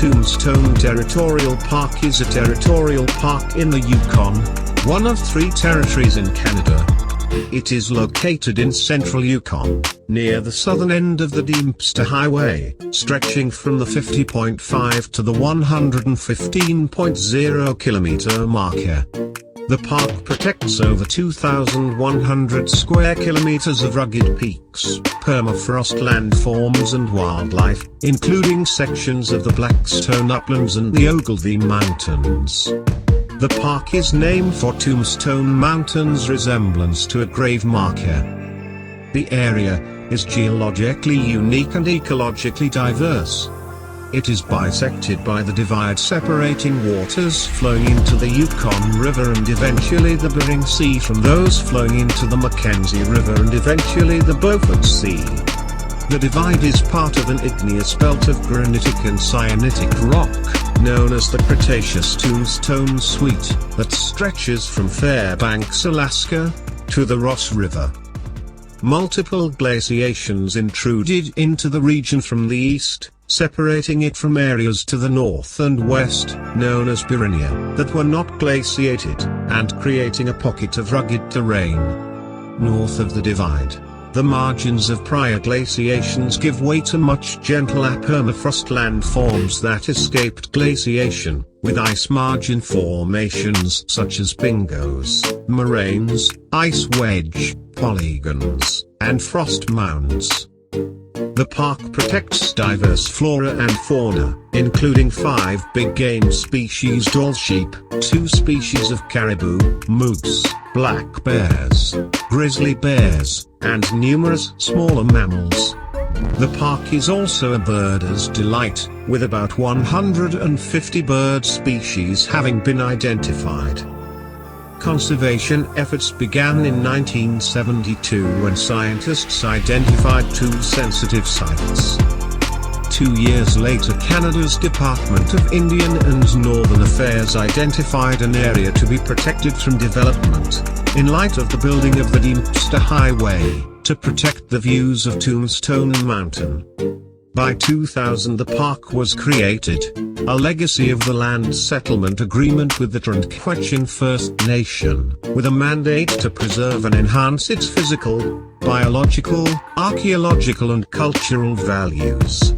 Tombstone Territorial Park is a territorial park in the Yukon, one of 3 territories in Canada. It is located in central Yukon, near the southern end of the Dempster Highway, stretching from the 50.5 to the 115.0 kilometer marker. The park protects over 2,100 square kilometers of rugged peaks, permafrost landforms and wildlife, including sections of the Blackstone Uplands and the Ogilvie Mountains. The park is named for Tombstone Mountain's resemblance to a grave marker. The area is geologically unique and ecologically diverse. It is bisected by the divide separating waters flowing into the Yukon River and eventually the Bering Sea from those flowing into the Mackenzie River and eventually the Beaufort Sea. The divide is part of an igneous belt of granitic and syenitic rock, known as the Cretaceous Tombstone Suite, that stretches from Fairbanks, Alaska, to the Ross River. Multiple glaciations intruded into the region from the east, separating it from areas to the north and west, known as Burinia, that were not glaciated, and creating a pocket of rugged terrain. North of the divide, the margins of prior glaciations give way to much gentler permafrost landforms that escaped glaciation, with ice margin formations such as bingos, moraines, ice wedge, polygons, and frost mounds. The park protects diverse flora and fauna, including 5 big game species: Dall sheep, 2 species of caribou, moose, black bears, grizzly bears, and numerous smaller mammals. The park is also a birder's delight, with about 150 bird species having been identified. Conservation efforts began in 1972 when scientists identified 2 sensitive sites. 2 years later, Canada's Department of Indian and Northern Affairs identified an area to be protected from development, in light of the building of the Dempster Highway, to protect the views of Tombstone Mountain. By 2000 the park was created, a legacy of the land settlement agreement with the Tundra First Nation, with a mandate to preserve and enhance its physical, biological, archaeological and cultural values.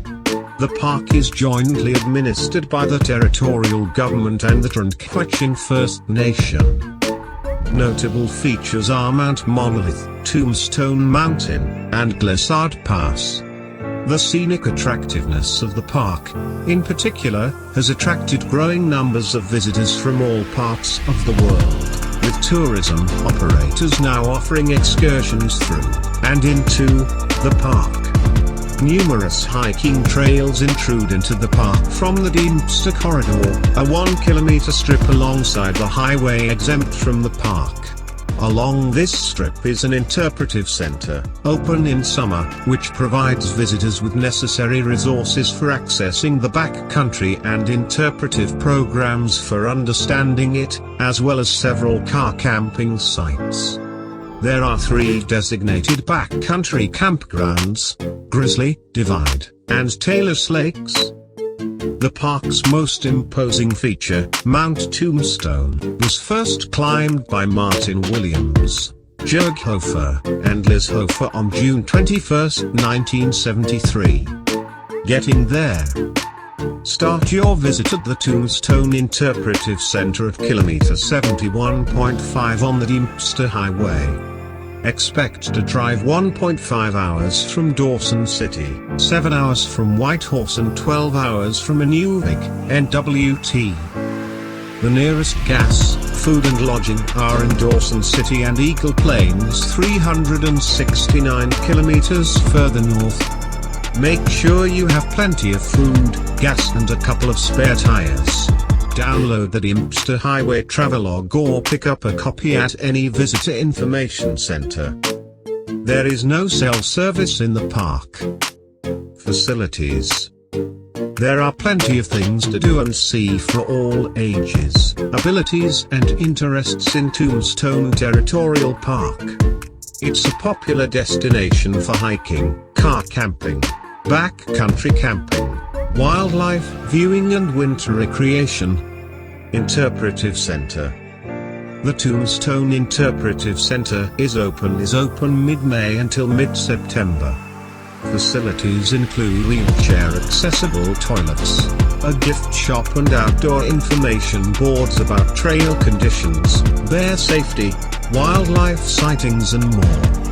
The park is jointly administered by the territorial government and the Tundra First Nation. Notable features are Mount Monolith, Tombstone Mountain, and Glissard Pass. The scenic attractiveness of the park, in particular, has attracted growing numbers of visitors from all parts of the world, with tourism operators now offering excursions through and into the park. Numerous hiking trails intrude into the park from the Dempster Corridor, a 1-kilometer strip alongside the highway exempt from the park. Along this strip is an interpretive center, open in summer, which provides visitors with necessary resources for accessing the backcountry and interpretive programs for understanding it, as well as several car camping sites. There are 3 designated backcountry campgrounds: Grizzly, Divide, and Taylor's Lakes. The park's most imposing feature, Mount Tombstone, was first climbed by Martin Williams, Jörg Hofer, and Liz Hofer on June 21, 1973. Getting there. Start your visit at the Tombstone Interpretive Center at kilometer 71.5 on the Dempster Highway. Expect to drive 1.5 hours from Dawson City, 7 hours from Whitehorse and 12 hours from Inuvik, NWT. The nearest gas, food and lodging are in Dawson City and Eagle Plains 369 kilometers further north. Make sure you have plenty of food, gas and a couple of spare tires. Download the Dempster Highway Travelog or pick up a copy at any visitor information center. There is no cell service in the park. Facilities. There are plenty of things to do and see for all ages, abilities and interests in Tombstone Territorial Park. It's a popular destination for hiking, car camping, backcountry camping, Wildlife Viewing and Winter Recreation. Interpretive Center. The Tombstone Interpretive Center is open mid-May until mid-September. Facilities include wheelchair-accessible toilets, a gift shop and outdoor information boards about trail conditions, bear safety, wildlife sightings and more.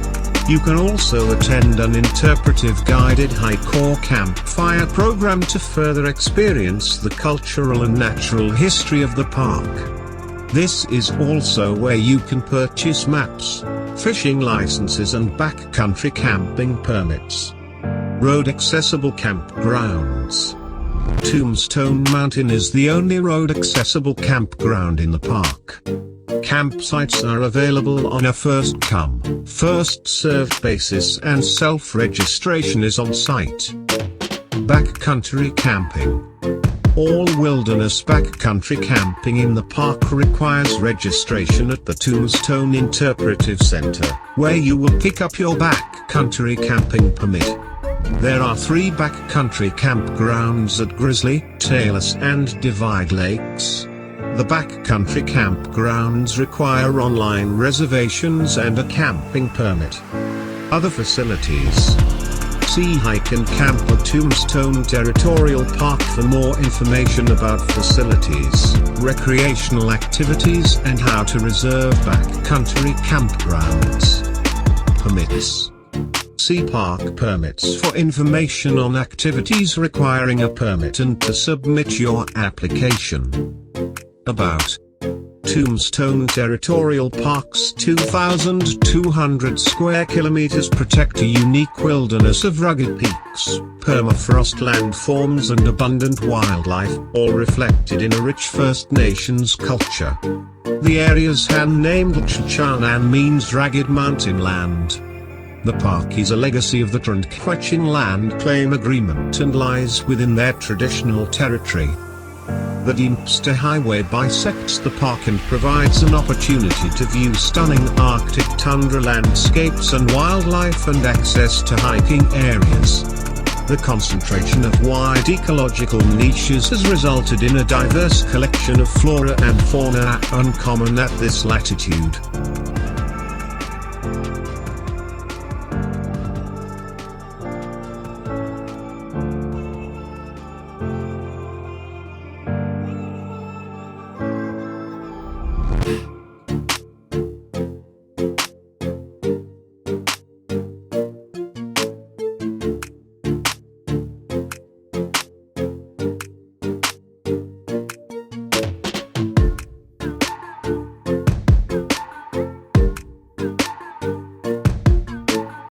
You can also attend an interpretive guided hike or campfire program to further experience the cultural and natural history of the park. This is also where you can purchase maps, fishing licenses and backcountry camping permits. Road-accessible campgrounds. Tombstone Mountain is the only road-accessible campground in the park. Campsites are available on a first-come, first-served basis and self-registration is on site. Backcountry camping. All wilderness backcountry camping in the park requires registration at the Tombstone Interpretive Center, where you will pick up your backcountry camping permit. There are 3 backcountry campgrounds at Grizzly, Talus and Divide Lakes. The backcountry campgrounds require online reservations and a camping permit. Other facilities. See Hike and Camp at Tombstone Territorial Park for more information about facilities, recreational activities and how to reserve backcountry campgrounds. Permits. See Park Permits for information on activities requiring a permit and to submit your application. About Tombstone Territorial Park's 2,200 square kilometers protect a unique wilderness of rugged peaks, permafrost landforms and abundant wildlife, all reflected in a rich First Nations culture. The area's hand-named Lichens means rugged mountain land. The park is a legacy of the Tundra land claim agreement and lies within their traditional territory. The Dempster Highway bisects the park and provides an opportunity to view stunning Arctic tundra landscapes and wildlife and access to hiking areas. The concentration of wide ecological niches has resulted in a diverse collection of flora and fauna uncommon at this latitude.